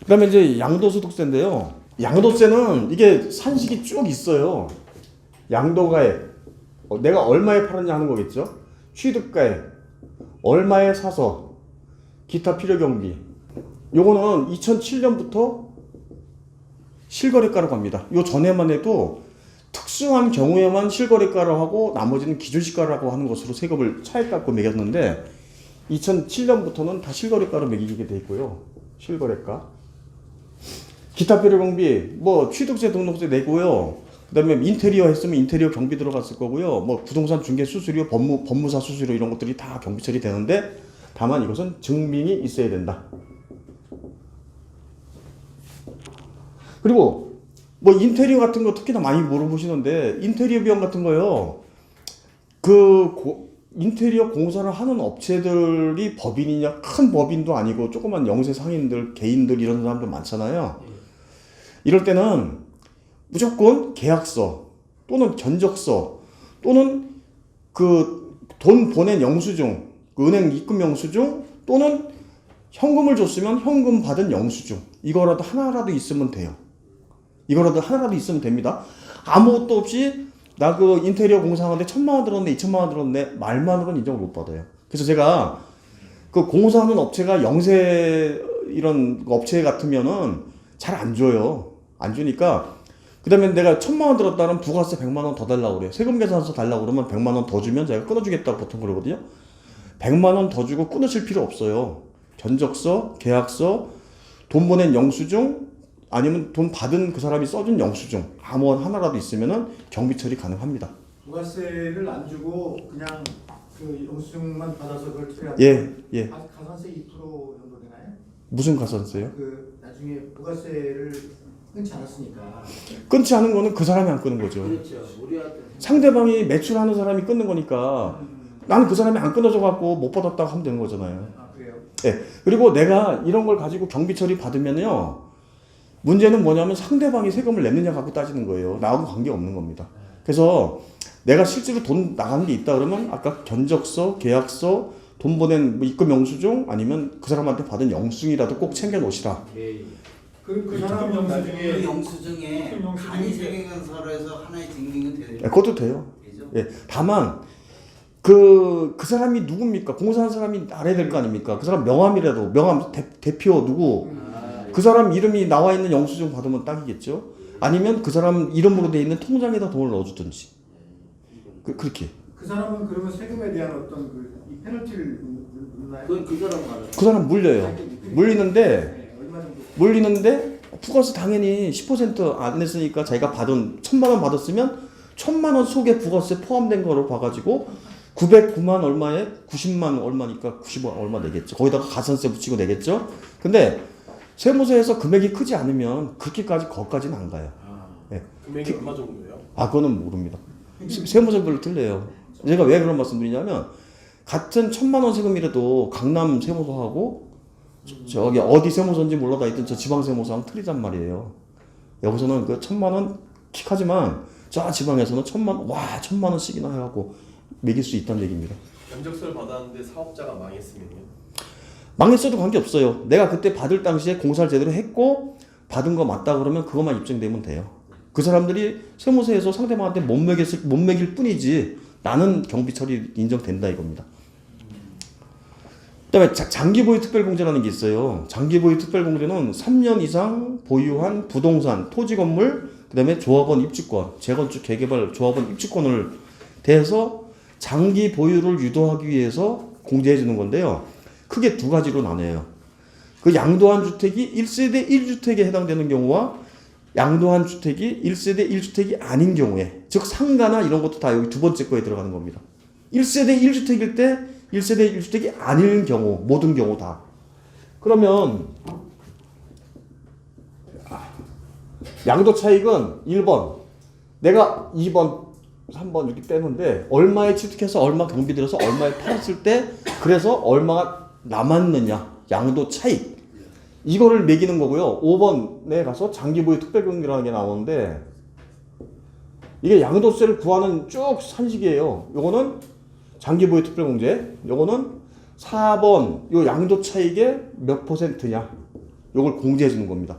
그다음에 이제 양도소득세인데요. 양도세는 이게 산식이 쭉 있어요. 양도가액, 내가 얼마에 팔았냐 하는 거겠죠. 취득가액, 얼마에 사서, 기타 필요경비. 요거는 2007년부터 실거래가로 갑니다. 요 전에만 해도 특수한 경우에만 실거래가로 하고 나머지는 기준시가라고 하는 것으로 세금을 차액 갖고 매겼는데 2007년부터는 다 실거래가로 매기게 돼 있고요. 실거래가. 기타 필요경비, 뭐 취득세, 등록세 내고요. 그다음에 인테리어 했으면 인테리어 경비 들어갔을 거고요. 뭐 부동산 중개 수수료, 법무사 수수료 이런 것들이 다 경비 처리되는데 다만 이것은 증빙이 있어야 된다. 그리고 뭐 인테리어 같은 거 특히나 많이 물어보시는데 인테리어 비용 같은 거요. 인테리어 공사를 하는 업체들이 법인이냐, 큰 법인도 아니고 조그만 영세 상인들, 개인들 이런 사람들 많잖아요. 이럴 때는 무조건 계약서 또는 견적서 또는 그 돈 보낸 영수증, 은행 입금 영수증 또는 현금을 줬으면 현금 받은 영수증, 이거라도 하나라도 있으면 돼요. 이거라도 하나라도 있으면 됩니다. 아무것도 없이 나 그 인테리어 공사하는데 1,000만 원 들었네, 2,000만 원 들었네 말만으로는 인정을 못 받아요. 그래서 제가 그 공사하는 업체가 영세 이런 업체 같으면은 잘 안 줘요. 안 주니까 그 다음에 내가 1,000만 원 들었다는 부가세 100만 원 더 달라고 그래요. 세금 계산서 달라고 그러면 100만 원 더 주면 제가 끊어주겠다고 보통 그러거든요. 100만 원 더 주고 끊으실 필요 없어요. 견적서, 계약서, 돈 보낸 영수증, 아니면 돈 받은 그 사람이 써준 영수증 아무 하나라도 있으면은 경비 처리 가능합니다. 부가세를 안 주고 그냥 그 영수증만 받아서 그걸 처리하면 예. 가산세 2% 정도 되나요? 무슨 가산세요? 그 나중에 부가세를 끊지 않았으니까. 끊지 않은 거는 그 사람이 안 끊는 거죠. 그렇죠. 우리한테 상대방이 매출하는 사람이 끊는 거니까 나는 그 사람이 안 끊어져 갖고 못 받았다고 하면 되는 거잖아요. 아 그래요? 예. 그리고 내가 이런 걸 가지고 경비 처리 받으면요. 문제는 뭐냐면 상대방이 세금을 냈느냐 갖고 따지는 거예요. 나하고 관계 없는 겁니다. 그래서 내가 실제로 돈 나간 게 있다 그러면 아까 견적서, 계약서, 돈 보낸 입금 영수증 아니면 그 사람한테 받은 영수증이라도 꼭 챙겨 놓으시라. 그럼 그 그 사람 특급 나중에 그 영수증에 특급 영수증이 간이 세계관서로 해서 하나의 증빙은 되죠. 예, 그것도 돼요. 되죠? 예. 다만 그 사람이 누굽니까? 공사한 사람이 알아야 될 거 아닙니까? 그 사람 명함이라도 명함 대표 누구 그 사람 이름이 나와 있는 영수증 받으면 딱이겠죠. 아니면 그 사람 이름으로 돼 있는 통장에다 돈을 넣어주든지. 그렇게. 그 사람은 그러면 세금에 대한 어떤 이 페널티를 묻나요? 그건 그 사람 말은 그 사람 물려요. 물리는데 네, 얼마 정도? 부가세 당연히 10%안 냈으니까 자기가 받은 1,000만 원 받았으면 1,000만 원 속에 부가세 포함된 거로 봐가지고 909만 얼마에 90만 얼마니까 90원 얼마 내겠죠. 거기다가 가산세 붙이고 내겠죠. 근데 세무서에서 금액이 크지 않으면 그렇게까지 거기까지는 안 가요. 예. 금액이 얼마 정도예요? 그거는 모릅니다. 세무서별로 틀려요. 제가 왜 그런 말씀 드리냐면 같은 1,000만 원 세금이라도 강남 세무서하고 저기 어디 세무서인지 몰라다 있던 저 지방 세무서랑 틀리단 말이에요. 여기서는 그 1,000만 원 킥하지만 저 지방에서는 1,000만 원씩이나 해갖고 매길 수 있다는 얘기입니다. 견적서를 받았는데 사업자가 망했으면요? 망했어도 관계없어요. 내가 그때 받을 당시에 공사를 제대로 했고 받은 거 맞다 그러면 그것만 입증되면 돼요. 그 사람들이 세무서에서 상대방한테 못 매길 뿐이지 나는 경비 처리 인정된다 이겁니다. 그다음에 장기보유 특별공제라는 게 있어요. 장기보유 특별공제는 3년 이상 보유한 부동산, 토지 건물, 그다음에 조합원 입주권, 재건축 재개발 조합원 입주권을 대해서 장기 보유를 유도하기 위해서 공제해 주는 건데요. 크게 두 가지로 나뉘어요. 그 양도한 주택이 1세대 1주택에 해당되는 경우와 양도한 주택이 1세대 1주택이 아닌 경우에, 즉 상가나 이런 것도 다 여기 두 번째 거에 들어가는 겁니다. 1세대 1주택일 때 1세대 1주택이 아닌 경우, 모든 경우 다. 그러면 양도 차익은 1번, 내가 2번, 3번 이렇게 빼는데 얼마에 취득해서 얼마 경비 들여서 얼마에 팔았을 때 그래서 얼마가 남았느냐, 양도 차익. 이거를 매기는 거고요. 5번에 가서 장기보유 특별공제라는 게 나오는데 이게 양도세를 구하는 쭉 산식이에요. 요거는 장기보유 특별공제, 요거는 4번 요 양도 차익의 몇 %냐, 요걸 공제해 주는 겁니다.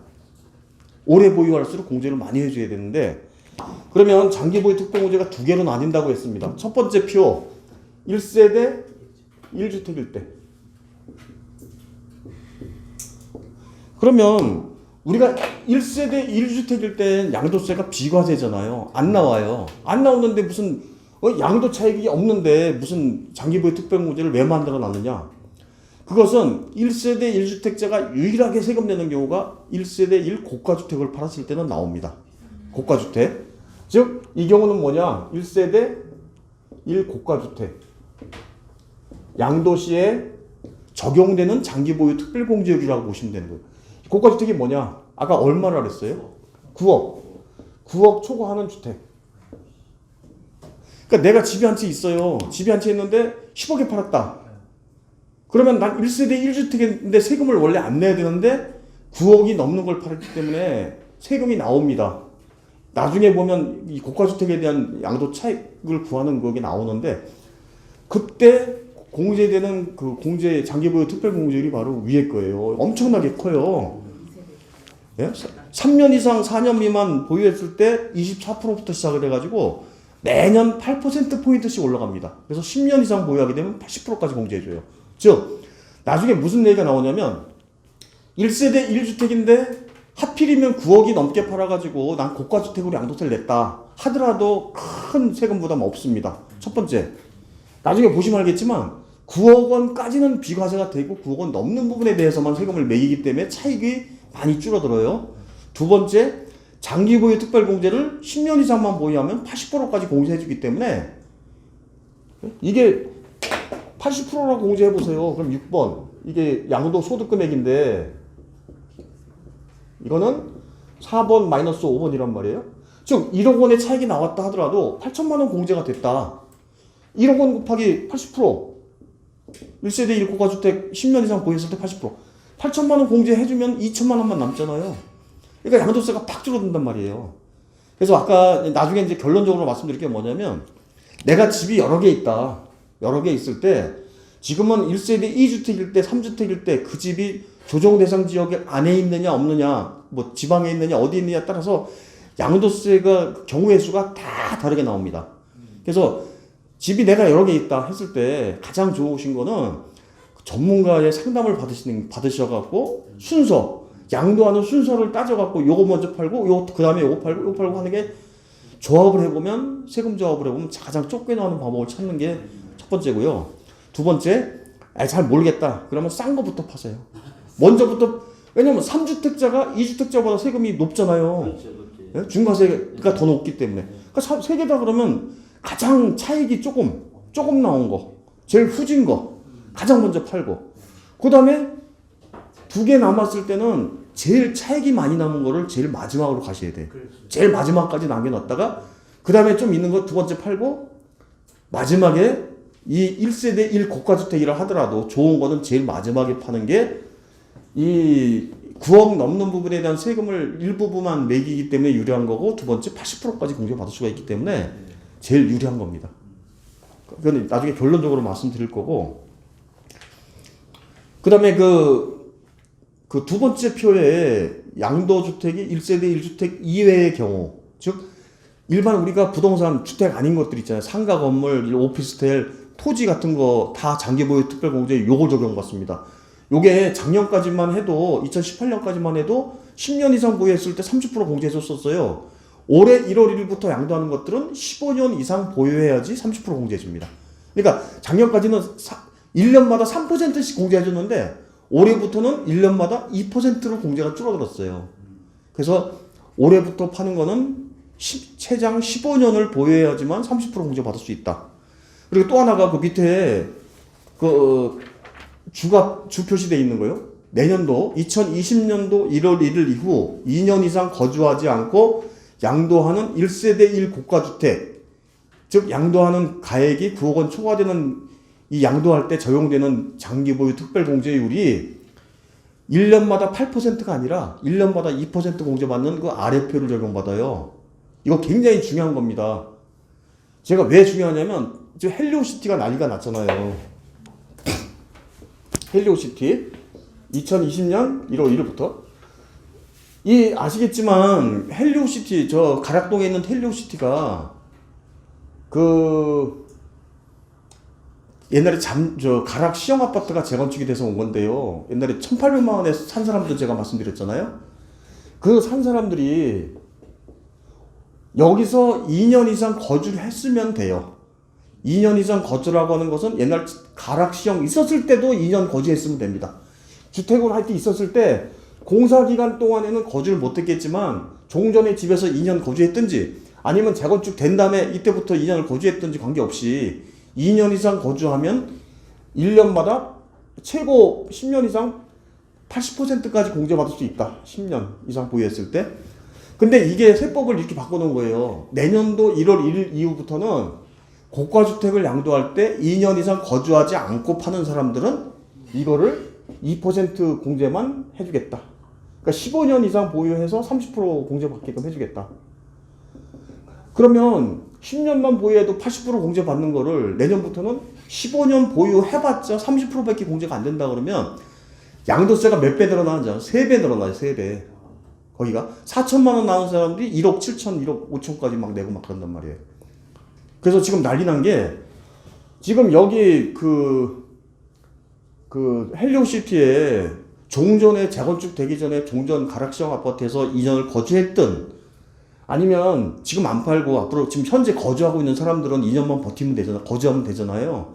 오래 보유할수록 공제를 많이 해줘야 되는데, 그러면 장기 보유 특별 공제가 두 개로 나뉜다고 했습니다. 첫 번째 표 1세대 1주택일 때. 그러면 우리가 1세대 1주택일 땐 양도세가 비과세잖아요. 안 나와요. 안 나오는데 무슨 양도 차익이 없는데 무슨 장기 보유 특별 공제를 왜 만들어 놨느냐? 그것은 1세대 1주택자가 유일하게 세금 내는 경우가 1세대 1고가주택을 팔았을 때는 나옵니다. 고가주택. 즉, 이 경우는 뭐냐? 1세대 1고가주택. 양도시에 적용되는 장기보유 특별공제율이라고 보시면 되는 거예요. 고가주택이 뭐냐? 아까 얼마나 그랬어요? 9억. 9억 초과하는 주택. 그러니까 내가 집이 한 채 있어요. 집이 한 채 있는데 10억에 팔았다. 그러면 난 1세대 1주택인데 세금을 원래 안 내야 되는데 9억이 넘는 걸 팔았기 때문에 세금이 나옵니다. 나중에 보면 이 고가주택에 대한 양도 차익을 구하는 그게 나오는데, 그때 공제되는 그 공제 장기보유 특별공제율이 바로 위에 거예요. 엄청나게 커요. 예? 3년 이상 4년 미만 보유했을 때 24%부터 시작을 해가지고 매년 8%포인트씩 올라갑니다. 그래서 10년 이상 보유하게 되면 80%까지 공제해줘요. 즉, 나중에 무슨 얘기가 나오냐면 1세대 1주택인데 하필이면 9억이 넘게 팔아가지고 난 고가주택으로 양도세를 냈다 하더라도 큰 세금 부담 없습니다. 첫 번째, 나중에 보시면 알겠지만 9억 원까지는 비과세가 되고 9억 원 넘는 부분에 대해서만 세금을 매기기 때문에 차익이 많이 줄어들어요. 두 번째, 장기보유 특별공제를 10년 이상만 보유하면 80%까지 공제해주기 때문에 이게 80%라고 공제해보세요. 그럼 6번, 이게 양도 소득 금액인데 이거는 4번 마이너스 5번이란 말이에요. 즉 1억 원의 차익이 나왔다 하더라도 8천만 원 공제가 됐다. 1억 원 곱하기 80%, 1세대 1고가주택 10년 이상 보유했을 때 80%, 8천만 원 공제해주면 2천만 원만 남잖아요. 그러니까 양도세가 팍 줄어든단 말이에요. 그래서 아까 나중에 이제 결론적으로 말씀드릴 게 뭐냐면, 내가 집이 여러 개 있다. 여러 개 있을 때 지금은 1세대 2주택일 때 3주택일 때 그 집이 조정 대상 지역 안에 있느냐 없느냐, 뭐 지방에 있느냐 어디 있느냐에 따라서 양도세가 경우의 수가 다 다르게 나옵니다. 그래서 집이 내가 여러 개 있다 했을 때 가장 좋으신 거는 전문가의 상담을 받으셔갖고 순서, 양도하는 순서를 따져갖고 요거 먼저 팔고 요 그 다음에 요거 팔고 요거 팔고 하는 게, 조합을 해보면, 세금 조합을 해보면 가장 좁게 나오는 방법을 찾는 게 첫 번째고요. 두 번째, 잘 모르겠다 그러면 싼 거부터 파세요. 먼저부터. 왜냐면 3주택자가 2주택자보다 세금이 높잖아요. 예? 중과세가 더 높기 때문에. 그러니까 세 개다 그러면 가장 차익이 조금 나온 거, 제일 후진 거 가장 먼저 팔고, 그 다음에 두 개 남았을 때는 제일 차익이 많이 남은 거를 제일 마지막으로 가셔야 돼. 제일 마지막까지 남겨놨다가 그 다음에 좀 있는 거 두 번째 팔고, 마지막에 이 1세대 1고가주택이라 하더라도 좋은 거는 제일 마지막에 파는 게 이 9억 넘는 부분에 대한 세금을 일부분만 매기기 때문에 유리한 거고, 두 번째 80%까지 공제받을 수가 있기 때문에 제일 유리한 겁니다. 그건 나중에 결론적으로 말씀드릴 거고, 그 다음에 그 두 번째 표에 양도주택이 1세대 1주택 이외의 경우, 즉 일반 우리가 부동산 주택 아닌 것들 있잖아요. 상가 건물, 오피스텔, 토지 같은 거 다 장기보유 특별공제 요거 적용받습니다. 요게 작년까지만 해도, 2018년까지만 해도 10년 이상 보유했을 때 30% 공제해줬었어요. 올해 1월 1일부터 양도하는 것들은 15년 이상 보유해야지 30% 공제해줍니다. 그러니까 작년까지는 1년마다 3%씩 공제해줬는데 올해부터는 1년마다 2%로 공제가 줄어들었어요. 그래서 올해부터 파는 거는 최장 15년을 보유해야지만 30% 공제받을 수 있다. 그리고 또 하나가 그 밑에 주 표시되어 있는 거요. 내년도 2020년도 1월 1일 이후 2년 이상 거주하지 않고 양도하는 1세대 1고가주택, 즉 양도하는 가액이 9억 원 초과되는 이 양도할 때 적용되는 장기보유 특별공제율이 1년마다 8%가 아니라 1년마다 2% 공제받는 그 아래표를 적용받아요. 이거 굉장히 중요한 겁니다. 제가 왜 중요하냐면 지금 헬리오시티가 난리가 났잖아요. 헬리오시티 2020년 1월 1일부터 이 아시겠지만 헬리오시티 저 가락동에 있는 헬리오시티가 그 옛날에 저 가락 시형 아파트가 재건축이 돼서 온 건데요. 옛날에 1,800만 원에 산 사람들 제가 말씀드렸잖아요. 그 산 사람들이 여기서 2년 이상 거주를 했으면 돼요. 2년 이상 거주라고 하는 것은 옛날 가락 시형 있었을 때도 2년 거주했으면 됩니다. 주택을 할 때 있었을 때 공사 기간 동안에는 거주를 못 했겠지만 종전에 집에서 2년 거주했든지 아니면 재건축 된 다음에 이때부터 2년을 거주했든지 관계없이 2년 이상 거주하면 1년마다 최고 10년 이상 80%까지 공제받을 수 있다. 10년 이상 보유했을 때. 근데 이게 세법을 이렇게 바꿔놓은 거예요. 내년도 1월 1일 이후부터는 고가주택을 양도할 때 2년 이상 거주하지 않고 파는 사람들은 이거를 2% 공제만 해주겠다. 그러니까 15년 이상 보유해서 30% 공제받게끔 해주겠다. 그러면 10년만 보유해도 80% 공제받는 거를 내년부터는 15년 보유해봤자 30%밖에 공제가 안 된다 그러면 양도세가 몇 배 늘어나죠? 3배 늘어나요. 3배. 거기가 4천만 원 나온 사람들이 1억 7천, 1억 5천까지 막 내고 막 그런단 말이에요. 그래서 지금 난리 난 게 지금 여기 그 헬리오시티에 종전에 재건축 되기 전에 종전 가락시형 아파트에서 2년을 거주했든 아니면 지금 안 팔고 앞으로 지금 현재 거주하고 있는 사람들은 2년만 버티면 되잖아. 거주하면 되잖아요.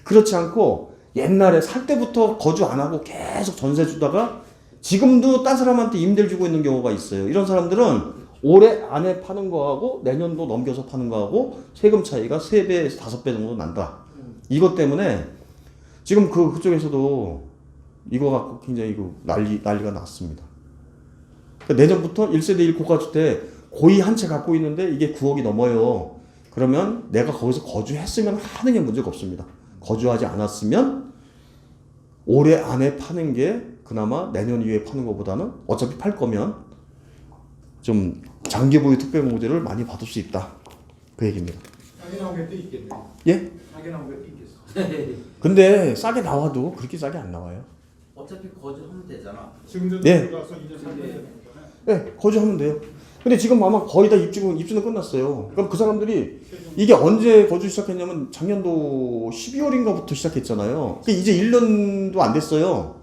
그렇지 않고 옛날에 살 때부터 거주 안 하고 계속 전세 주다가 지금도 딴 사람한테 임대를 주고 있는 경우가 있어요. 이런 사람들은 올해 안에 파는 거하고 내년도 넘겨서 파는 거하고 세금 차이가 3배에서 5배 정도 난다. 이것 때문에 지금 그쪽에서도 이거 갖고 굉장히 난리가 났습니다. 그러니까 내년부터 1세대 1 고가주택 고의 한 채 갖고 있는데 이게 9억이 넘어요. 그러면 내가 거기서 거주했으면 하는 게 문제가 없습니다. 거주하지 않았으면 올해 안에 파는 게 그나마 내년 이후에 파는 것보다는 어차피 팔 거면 좀 장기 보유 특별공제를 많이 받을 수 있다. 그 얘기입니다. 싸게 나온 게 또 있겠네. 예? 싸게 나온 게 또 있겠어. 근데 싸게 나와도 그렇게 싸게 안 나와요. 어차피 거주하면 되잖아. 지금도 네. 들어가서 2년 살게 되는 거잖아요. 네, 거주하면 돼요. 근데 지금 아마 거의 다 입주는 끝났어요. 그럼 그 사람들이 이게 언제 거주 시작했냐면 작년도 12월인가부터 시작했잖아요. 그러니까 이제 1년도 안 됐어요.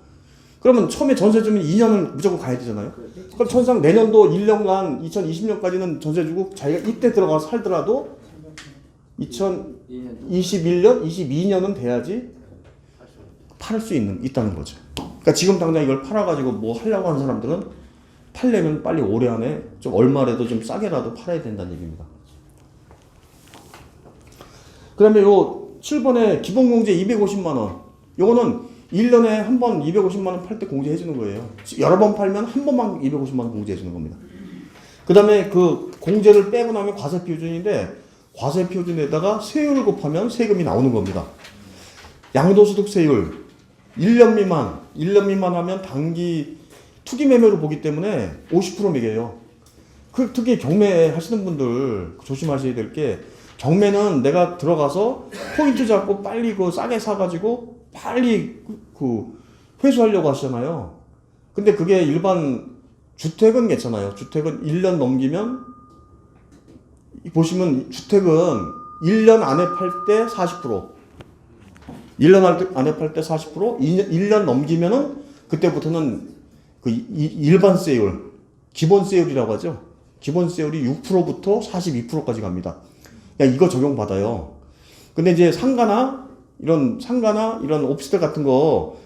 그러면 처음에 전세 주면 2년을 무조건 가야 되잖아요. 그럼 천상 내년도 1년간 2020년까지는 전세 주고 자기가 이때 들어가서 살더라도 2021년, 22년은 돼야지 팔 수 있다는 거죠. 그러니까 지금 당장 이걸 팔아가지고 뭐 하려고 하는 사람들은 팔려면 빨리 올해 안에 좀 얼마라도 좀 싸게라도 팔아야 된다는 얘기입니다. 그 다음에 요 7번에 기본공제 250만 원. 요거는 1년에 한 번 250만 원 팔 때 공제해 주는 거예요. 여러 번 팔면 한 번만 250만 원 공제해 주는 겁니다. 그 다음에 그 공제를 빼고 나면 과세표준인데 과세표준에다가 세율을 곱하면 세금이 나오는 겁니다. 양도소득세율 1년 미만 하면 단기 투기 매매로 보기 때문에 50% 매겨요. 특히 경매 하시는 분들 조심하셔야 될 게 경매는 내가 들어가서 포인트 잡고 빨리 싸게 사가지고 빨리 회수하려고 하시잖아요. 근데 그게 일반 주택은 괜찮아요. 주택은 1년 넘기면 보시면 주택은 1년 안에 팔 때 40%, 1년 안에 팔 때 40%, 1년 넘기면은 그때부터는 일반 세율, 기본 세율이라고 하죠. 기본 세율이 6%부터 42%까지 갑니다. 그냥 이거 적용받아요. 근데 이제 상가나 이런 오피스텔 같은 거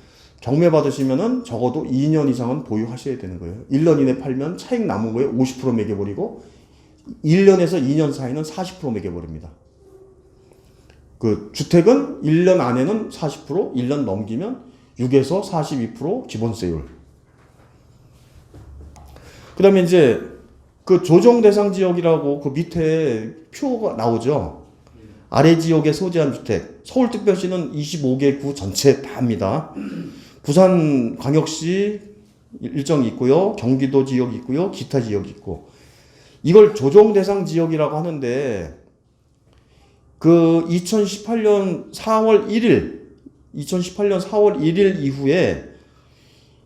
경매 받으시면은 적어도 2년 이상은 보유하셔야 되는 거예요. 1년 이내 팔면 차익 남은 거에 50% 매겨버리고 1년에서 2년 사이는 40% 매겨버립니다. 그 주택은 1년 안에는 40%, 1년 넘기면 6에서 42% 기본 세율. 그 다음에 이제 그 조정 대상 지역이라고 그 밑에 표가 나오죠. 아래 지역에 소재한 주택. 서울특별시는 25개 구 전체 다 합니다. 부산광역시 일정이 있고요. 경기도 지역이 있고요. 기타 지역이 있고. 이걸 조정 대상 지역이라고 하는데 그 2018년 4월 1일 이후에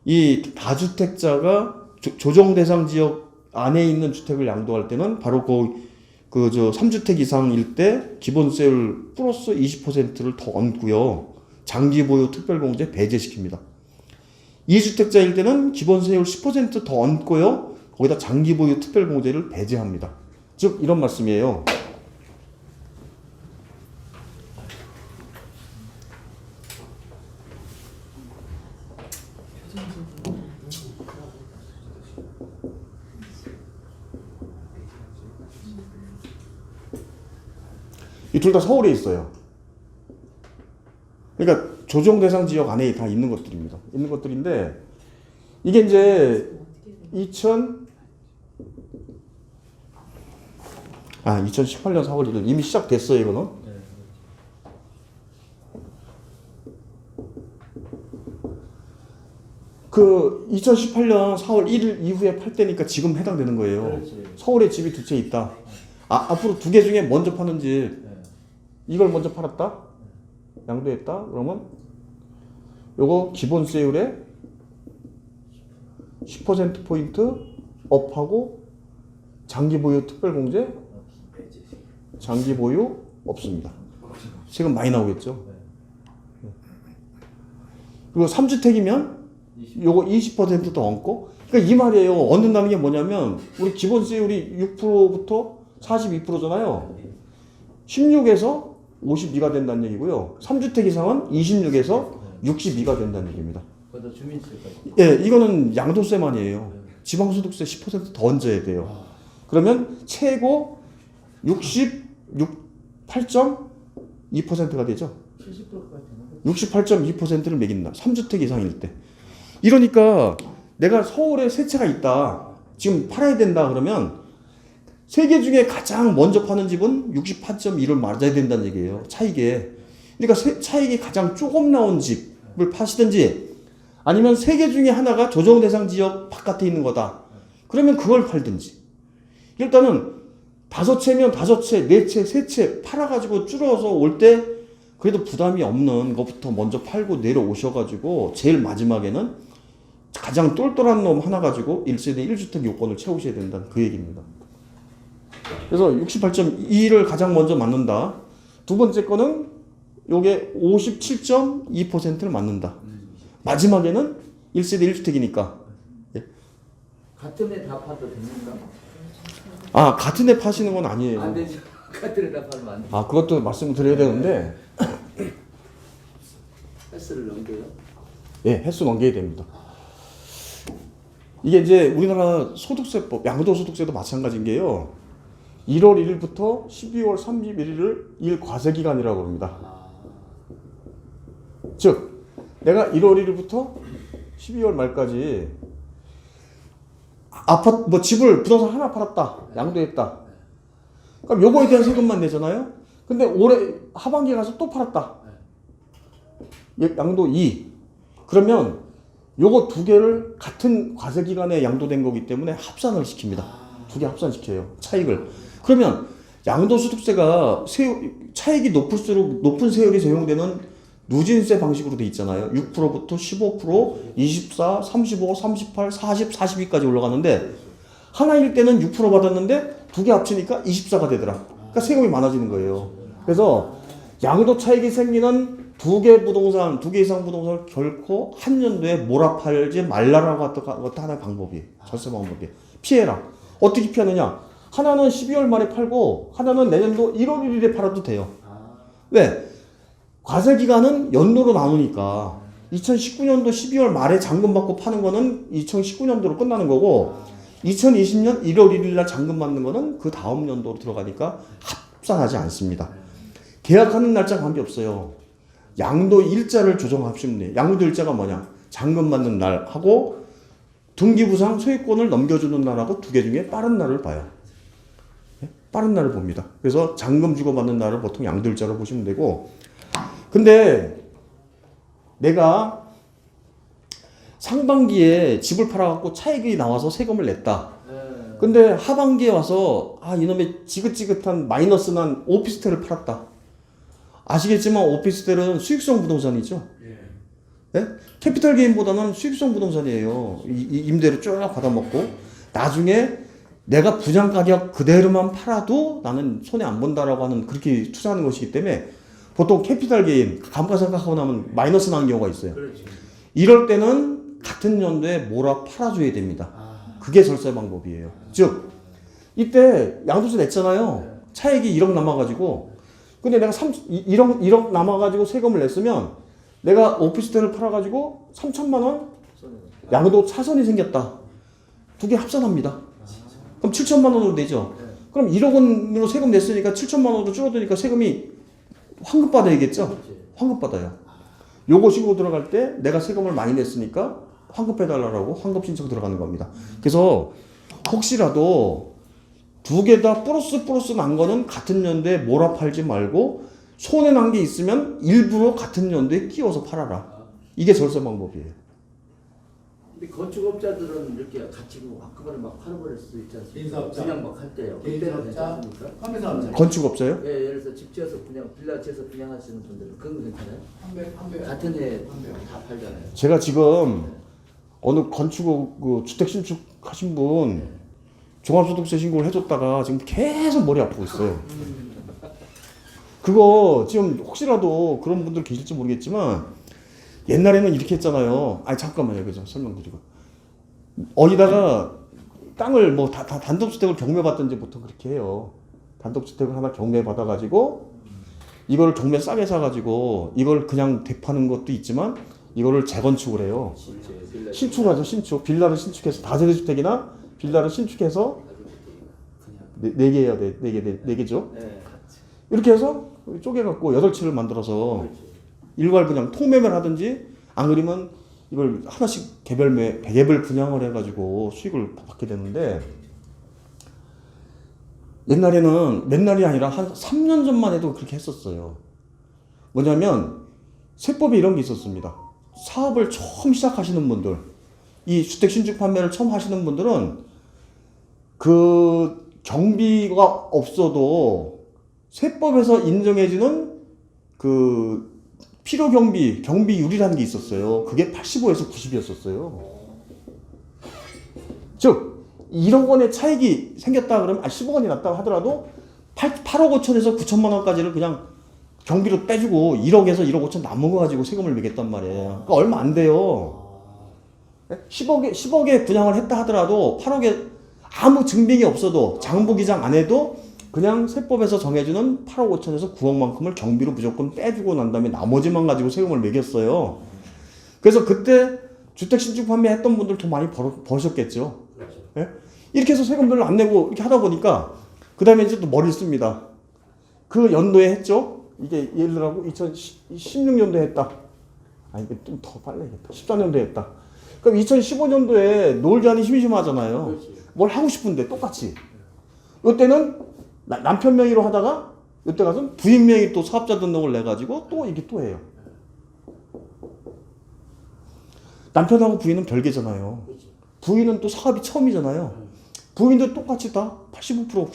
이 다주택자가 조정 대상 지역 안에 있는 주택을 양도할 때는 바로 그 3주택 이상일 때 기본세율 플러스 20%를 더 얹고요. 장기 보유 특별공제 배제시킵니다. 2주택자일 때는 기본세율 10%더 얹고요. 거기다 장기 보유 특별공제를 배제합니다. 즉 이런 말씀이에요. 이 둘 다 서울에 있어요. 그러니까 조정 대상 지역 안에 다 있는 것들입니다. 있는 것들인데 이게 이제 2018년 4월 1일 이미 시작됐어요, 이거는. 그 2018년 4월 1일 이후에 팔 때니까 지금 해당되는 거예요. 그렇지. 서울에 집이 두 채 있다. 앞으로 두 개 중에 먼저 파는 집 이걸 먼저 팔았다? 양도했다? 그러면 요거 기본세율에 10%포인트 업하고 장기 보유 특별공제 장기 보유 없습니다. 세금 많이 나오겠죠? 그리고 3주택이면 요거 20%더 얹고 그러니까 이 말이에요. 얹는다는 게 뭐냐면 우리 기본세율이 6%부터 42%잖아요. 16에서 52가 된다는 얘기고요. 3주택 이상은 26에서 62가 된다는 얘기입니다. 거기다 주민세까지. 예, 이거는 양도세만이에요. 지방소득세 10%더 얹어야 돼요. 그러면 최고 68.2%가 되죠. 70%까지 되는 68.2%를 매긴다. 3주택 이상일 때. 이러니까 내가 서울에 세 채가 있다. 지금 팔아야 된다 그러면 세 개 중에 가장 먼저 파는 집은 68.1을 맞아야 된다는 얘기예요. 차익에. 그러니까 차익이 가장 조금 나온 집을 파시든지 아니면 세 개 중에 하나가 조정 대상 지역 바깥에 있는 거다. 그러면 그걸 팔든지. 일단은 5채면 5채, 4채, 3채 팔아가지고 줄어서 올 때 그래도 부담이 없는 것부터 먼저 팔고 내려오셔가지고 제일 마지막에는 가장 똘똘한 놈 하나 가지고 1세대 1주택 요건을 채우셔야 된다는 그 얘기입니다. 그래서 68.2를 가장 먼저 맞는다. 두 번째 거는 요게 57.2%를 맞는다. 마지막에는 1세대 1주택이니까. 예. 같은 애 다 파도 됩니까? 같은 애 파시는 건 아니에요. 안 되죠. 같은 애 다 팔면 안 돼. 그것도 말씀드려야 되는데, 횟수를 넘겨요? 예, 횟수 넘겨야 됩니다. 이게 이제 우리나라 소득세법, 양도소득세도 마찬가지인 게요. 1월 1일부터 12월 31일을 일과세기간이라고 합니다. 즉, 내가 1월 1일부터 12월 말까지 집을 부동산 하나 팔았다. 양도했다. 그럼 요거에 대한 세금만 내잖아요. 근데 올해 하반기에 가서 또 팔았다. 양도 2. 그러면 요거 두 개를 같은 과세기간에 양도된 거기 때문에 합산을 시킵니다. 두 개 합산시켜요. 차익을. 그러면 양도소득세가 차익이 높을수록 높은 세율이 적용되는 누진세 방식으로 돼 있잖아요. 6%부터 15%, 24, 35, 38, 40, 42까지 올라가는데 하나일 때는 6% 받았는데 두 개 합치니까 24가 되더라. 그러니까 세금이 많아지는 거예요. 그래서 양도 차익이 생기는 두 개 이상 부동산을 결코 한 년도에 몰아팔지 말라라고 것도 하나의 방법이에요. 절세 방법이에요. 피해라. 어떻게 피하느냐? 하나는 12월 말에 팔고 하나는 내년도 1월 1일에 팔아도 돼요. 왜? 과세기간은 연도로 나누니까 2019년도 12월 말에 잔금 받고 파는 거는 2019년도로 끝나는 거고 2020년 1월 1일 날 잔금 받는 거는 그 다음 연도로 들어가니까 합산하지 않습니다. 계약하는 날짜 관계없어요. 양도 일자를 조정하시면 돼요. 양도 일자가 뭐냐? 잔금 받는 날하고 등기부상 소유권을 넘겨주는 날하고 두 개 중에 빠른 날을 봐요. 빠른 날을 봅니다. 그래서 잔금 주고받는 날을 보통 양도 일자로 보시면 되고 근데 내가 상반기에 집을 팔아갖고 차익이 나와서 세금을 냈다. 근데 하반기에 와서 이놈의 지긋지긋한 마이너스 난 오피스텔을 팔았다. 아시겠지만 오피스텔은 수익성 부동산이죠. 예? 캐피탈 게인보다는 수익성 부동산이에요. 임대료 쭉 받아먹고 나중에 내가 분양 가격 그대로만 팔아도 나는 손해 안 본다라고 하는 그렇게 투자하는 것이기 때문에 보통 캐피탈 게인 감가상각하고 나면 마이너스 나는 경우가 있어요. 그렇지. 이럴 때는 같은 연도에 몰아 팔아줘야 됩니다. 그게 절세 방법이에요. 즉 이때 양도세 냈잖아요. 차익이 1억 남아가지고 근데 내가 1억 남아가지고 세금을 냈으면 내가 오피스텔을 팔아가지고 3천만 원 양도 차선이 생겼다. 두 개 합산합니다. 그럼 7천만 원으로 내죠. 그럼 1억 원으로 세금 냈으니까 7천만 원으로 줄어드니까 세금이 환급 받아야겠죠. 환급 받아요. 요거 신고 들어갈 때 내가 세금을 많이 냈으니까 환급해달라고 환급 신청 들어가는 겁니다. 그래서 혹시라도 두 개 다 플러스 난 거는 같은 연도에 몰아 팔지 말고 손해 난 게 있으면 일부러 같은 연도에 끼워서 팔아라. 이게 절세 방법이에요. 근데 건축업자들은 이렇게 같이 한꺼번에 막 팔아버릴 수도 있지 않습니까? 개인사업자. 그냥 막 할 때요. 그때는 개인사업자, 괜찮습니까? 판매사업자. 건축업자요? 예, 예를 들어서 집 지어서 그냥 빌라 지어서 분양하시는 분들은 그건 괜찮아요? 판매. 같은 해에 다 팔잖아요. 제가 지금 어느 건축 그 주택 신축하신 분 종합소득세 신고를 해줬다가 지금 계속 머리 아프고 있어요. 그거 지금 혹시라도 그런 분들 계실지 모르겠지만 옛날에는 이렇게 했잖아요. 아니 잠깐만요, 그죠? 설명드리고 어디다가 땅을 뭐 다 단독주택을 경매받든지 보통 그렇게 해요. 단독주택을 하나 경매받아가지고 이걸 경매 싸게 사가지고 이걸 그냥 대파는 것도 있지만 이거를 재건축을 해요. 신축하죠, 신축. 빌라를 신축해서 다세대주택이나 빌라를 신축해서 네 개 해야 돼, 네 개죠. 네. 이렇게 해서 쪼개갖고 8채를 만들어서 일괄 분양, 통매매를 하든지 안 그러면 이걸 하나씩 개별 분양을 해가지고 수익을 받게 되는데 옛날에는 몇 날이 아니라 한 3년 전만 해도 그렇게 했었어요. 뭐냐면 세법에 이런 게 있었습니다. 사업을 처음 시작하시는 분들, 이 주택 신축 판매를 처음 하시는 분들은 그 경비가 없어도 세법에서 인정해주는 그 필요 경비율이라는 게 있었어요. 그게 85에서 90이었었어요. 즉 1억 원의 차익이 생겼다 그러면 10억 원이 났다고 하더라도 8억 5천에서 9천만 원까지를 그냥 경비로 빼주고 1억에서 1억 5천 남은 거 가지고 세금을 매겼단 말이에요. 그러니까 얼마 안 돼요. 10억에 분양을 했다 하더라도 8억에 아무 증빙이 없어도 장부기장 안 해도 그냥 세법에서 정해주는 8억 5천에서 9억만큼을 경비로 무조건 빼주고 난 다음에 나머지만 가지고 세금을 매겼어요. 그래서 그때 주택 신축 판매했던 분들 돈 많이 버셨겠죠. 예? 이렇게 해서 세금들을 안 내고 이렇게 하다 보니까 그 다음에 이제 또 머리를 씁니다. 그 연도에 했죠. 이게 예를 들어 2016년도에 했다. 아 이게 좀 더 빨리 했다. 14년도에 했다. 그럼 2015년도에 놀자니 심심하잖아요. 뭘 하고 싶은데 똑같이. 이때는 남편 명의로 하다가 이때 가서 부인 명의 또 사업자 등록을 내가지고 또 이게 또 해요. 남편하고 부인은 별개잖아요. 부인은 또 사업이 처음이잖아요. 부인도 똑같이 다 85%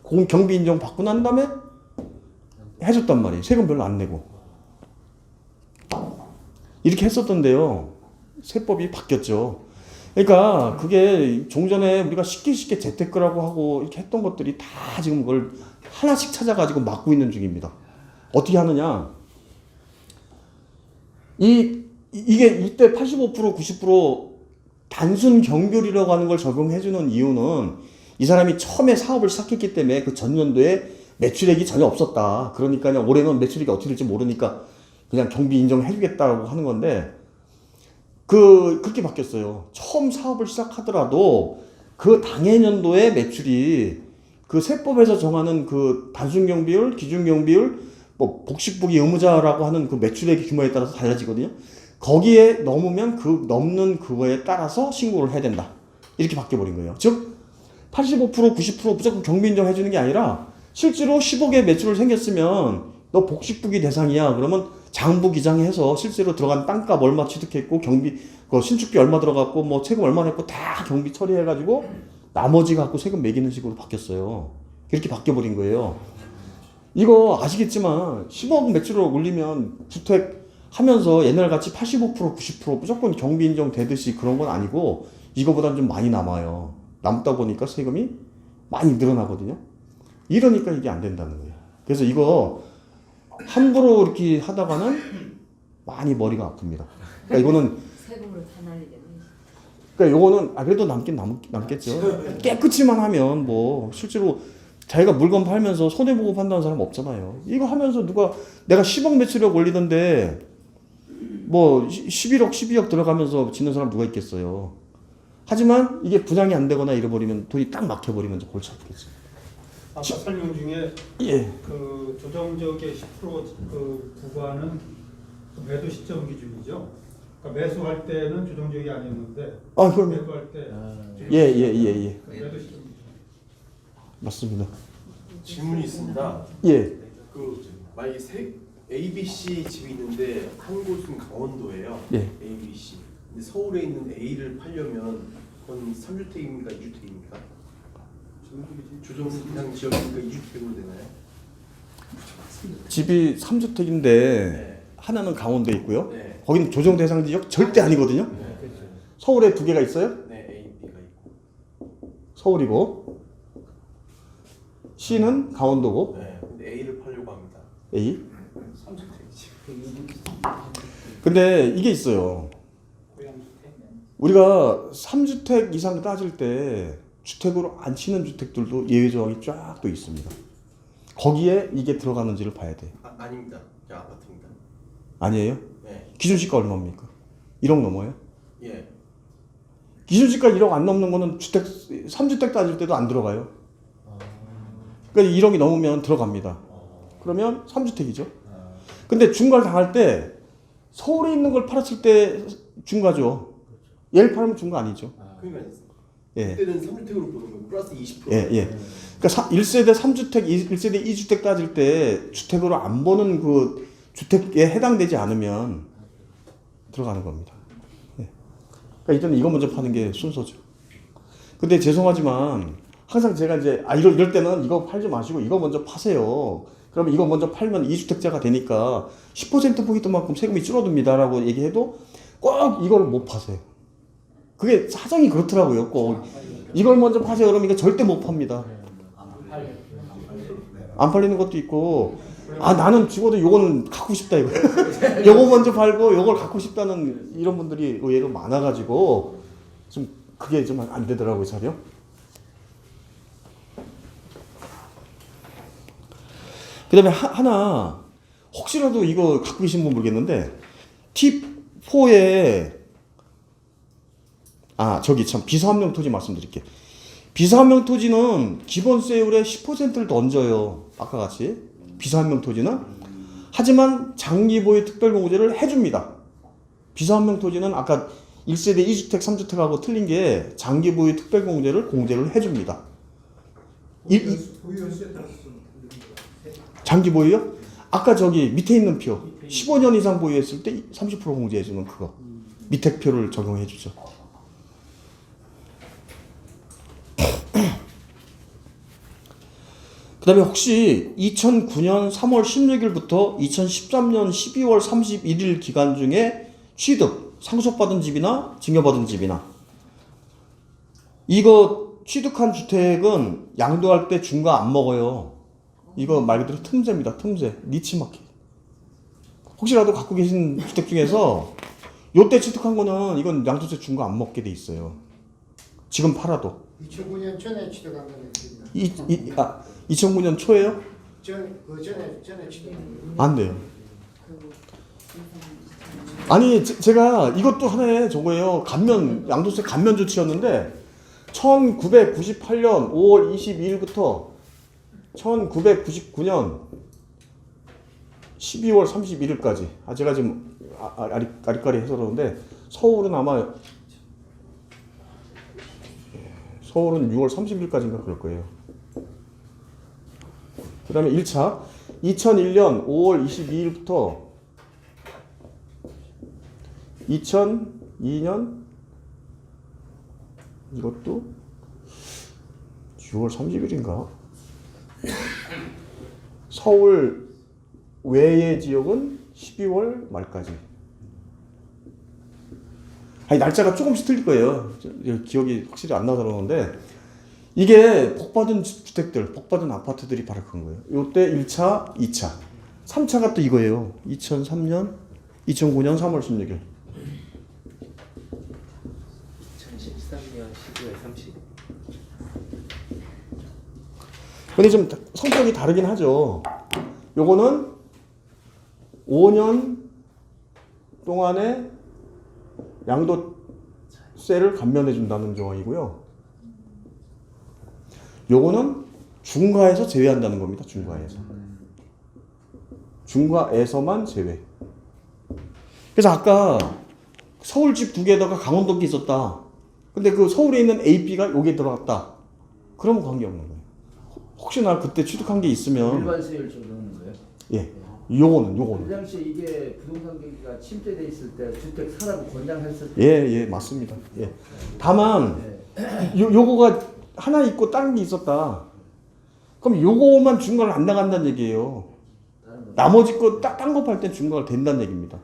90% 경비 인정 받고 난 다음에 해줬단 말이에요. 세금 별로 안 내고. 이렇게 했었던데요. 세법이 바뀌었죠. 그러니까 그게 종전에 우리가 쉽게 재테크라고 하고 이렇게 했던 것들이 다 지금 그걸 하나씩 찾아가지고 막고 있는 중입니다. 어떻게 하느냐? 이게 이때 85% 90% 단순 경비율이라고 하는 걸 적용해주는 이유는 이 사람이 처음에 사업을 시작했기 때문에 그 전년도에 매출액이 전혀 없었다. 그러니까 올해는 매출액이 어떻게 될지 모르니까 그냥 경비 인정해주겠다고 하는 건데 그렇게 바뀌었어요. 처음 사업을 시작하더라도 그 당해년도의 매출이 그 세법에서 정하는 그 단순 경비율, 기준 경비율, 뭐 복식부기 의무자라고 하는 그 매출액 규모에 따라서 달라지거든요. 거기에 넘으면 그 넘는 그거에 따라서 신고를 해야 된다. 이렇게 바뀌어버린 거예요. 즉 85% 90% 무조건 경비 인정해주는 게 아니라 실제로 10억의 매출을 생겼으면 너 복식부기 대상이야. 그러면 장부 기장해서 실제로 들어간 땅값 얼마 취득했고 경비 그 신축비 얼마 들어갔고 뭐 세금 얼마 냈고 다 경비 처리해가지고 나머지 갖고 세금 매기는 식으로 바뀌었어요. 이렇게 바뀌어버린 거예요. 이거 아시겠지만 10억 매출을 올리면 주택 하면서 옛날같이 85% 90% 무조건 경비 인정 되듯이 그런 건 아니고 이거보다는 좀 많이 남아요. 남다 보니까 세금이 많이 늘어나거든요. 이러니까 이게 안 된다는 거예요. 그래서 이거 함부로 이렇게 하다가는 많이 머리가 아픕니다. 그러니까 이거는 세금으로 다 날리겠네. 그러니까 요거는 그래도 남겠죠. 깨끗이만 하면 뭐 실제로 자기가 물건 팔면서 손해보고 판다는 사람 없잖아요. 이거 하면서 누가 내가 10억 매출력 올리던데 뭐 11억 12억 들어가면서 짓는 사람 누가 있겠어요. 하지만 이게 분양이 안 되거나 잃어버리면 돈이 딱 막혀버리면 이제 골치 아프겠지. 아까 설명 중에 예. 그 조정적의 10%그 구간은 그 매도 시점 기준이죠. 그러니까 매수할 때는 조정적이 아니었는데 그럼 매도할 때 예. 매도 시점 기준. 맞습니다. 질문이 있습니다. 예. 그 만약에 A, B, C 집이 있는데 한 곳은 강원도예요. 예. A, B, C. 근데 서울에 있는 A를 팔려면 그건 3주택입니까? 2주택입니까? 조정상 지역이니까 2주택으로 되나요? 집이 3주택인데 네. 하나는 강원도에 있고요. 네. 거기는 조정 대상 지역 절대 아니거든요. 네. 서울에 두 개가 있어요. 네, A, B가 있고. 서울이고 C는 강원도고 네. 근데 A를 팔려고 합니다. A. 3주택. 근데 이게 있어요. 우리가 3주택 이상 따질 때 주택으로 안 치는 주택들도 예외 조항이 쫙 또 있습니다. 거기에 이게 들어가는지를 봐야 돼. 아닙니다. 그냥 아파트입니다. 아니에요? 네. 기준시가 얼마입니까? 1억 넘어요? 예. 기준시가 1억 안 넘는 거는 3주택 따질 때도 안 들어가요. 그러니까 1억이 넘으면 들어갑니다. 그러면 3주택이죠. 근데 중과를 당할 때 서울에 있는 걸 팔았을 때 중과죠. 얘를 팔면 중과 아니죠. 그러니까 예. 그때는 3주택으로 보는 거예요. 플러스 20%. 예. 그러니까 1세대 3주택, 1세대 2주택 따질 때 주택으로 안 보는 그 주택에 해당되지 않으면 들어가는 겁니다. 예. 그러니까 일단 이거 먼저 파는 게 순서죠. 근데 죄송하지만 항상 제가 이제 이럴 때는 이거 팔지 마시고 이거 먼저 파세요. 그러면 이거 먼저 팔면 2주택자가 되니까 10%포인트만큼 세금이 줄어듭니다라고 얘기해도 꼭 이걸 못 파세요. 그게 사정이 그렇더라고요. 꼭 이걸 먼저 파세요. 그러면 이거 절대 못 팝니다. 안 팔리는 것도 있고 나는 죽어도 요거는 갖고 싶다 이거. 요거 먼저 팔고 요걸 갖고 싶다는 이런 분들이 의외로 많아가지고 좀 그게 좀 안 되더라고요. 자료. 그 다음에 하나 혹시라도 이거 갖고 계신 분 모르겠는데 T4에 저기 참 비서함령 토지 말씀드릴게요. 비서함령 토지는 기본세율의 10%를 더 얹어요. 아까 같이 비서함령 토지는. 하지만 장기보유 특별공제를 해줍니다. 비서함령 토지는 아까 1세대 2주택 3주택하고 틀린 게 장기보유 특별공제를 공제를 해줍니다. 장기 보유요? 아까 저기 밑에 있는 표 15년 이상 보유했을 때 30% 공제해주는 그거 밑에 표를 적용해주죠. 그 다음에 혹시 2009년 3월 16일부터 2013년 12월 31일 기간 중에 취득, 상속받은 집이나 증여받은 집이나 이거 취득한 주택은 양도할 때 중과 안 먹어요. 이거 말 그대로 틈새입니다. 틈새. 니치마켓. 혹시라도 갖고 계신 주택 중에서 요때 취득한 거는 이건 양도세 중과 안 먹게 돼 있어요. 지금 팔아도. 2009년 전에 취득한 거는 2009년 초에요? 전에 취득한 안 돼요. 아니 제가 이것도 하나의 저거예요. 양도세 감면 조치였는데 1998년 5월 22일부터 1999년 12월 31일까지 제가 지금 아리까리 해서 그러는데 서울은 6월 30일까지인가 그럴 거예요. 그 다음에 1차 2001년 5월 22일부터 2002년 이것도 6월 30일인가? 서울 외의 지역은 12월 말까지. 아니 날짜가 조금씩 틀릴 거예요. 기억이 확실히 안 나서 그러는데 이게 복받은 주택들, 복받은 아파트들이 바로 그런 거예요. 요때 1차, 2차, 3차가 또 이거예요. 2003년, 2009년 3월 16일. 2013년 12월 30일. 근데 좀 성격이 다르긴 하죠. 요거는 5년 동안에 양도세를 감면해 준다는 조항이고요. 요거는 중과에서 제외한다는 겁니다. 중과에서. 중과에서만 제외. 그래서 아까 서울집 두 개에다가 강원도께 있었다. 근데 그 서울에 있는 A, B가 여기에 들어갔다. 그러면 관계없는 거예요. 혹시나 그때 취득한 게 있으면 일반 세율 적용하는 거예요? 예. 요거는 그 당시에 이게 부동산 경기가 침체돼 있을 때 주택 사라고 권장했을 때. 예, 맞습니다. 예. 다만 요거가 하나 있고 다른 게 있었다. 그럼 요거만 중과를 안 나간다는 얘기예요. 나머지 거 딴 거 팔 땐 중과가 된다는 얘기입니다.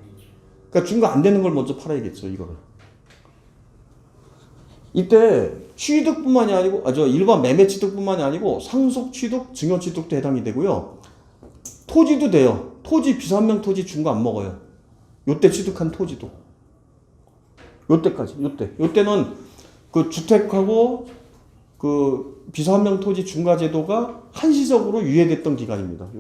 그러니까 중과 안 되는 걸 먼저 팔아야겠죠, 이거를. 이때 취득뿐만이 아니고 일반 매매 취득뿐만이 아니고 상속 취득, 증여 취득도 해당이 되고요. 토지도 돼요. 토지 비산명 토지 중과 안 먹어요. 요때 취득한 토지도. 요때까지. 요때는 그 주택하고 그 비산명 토지 중과 제도가 한시적으로 유예됐던 기간입니다.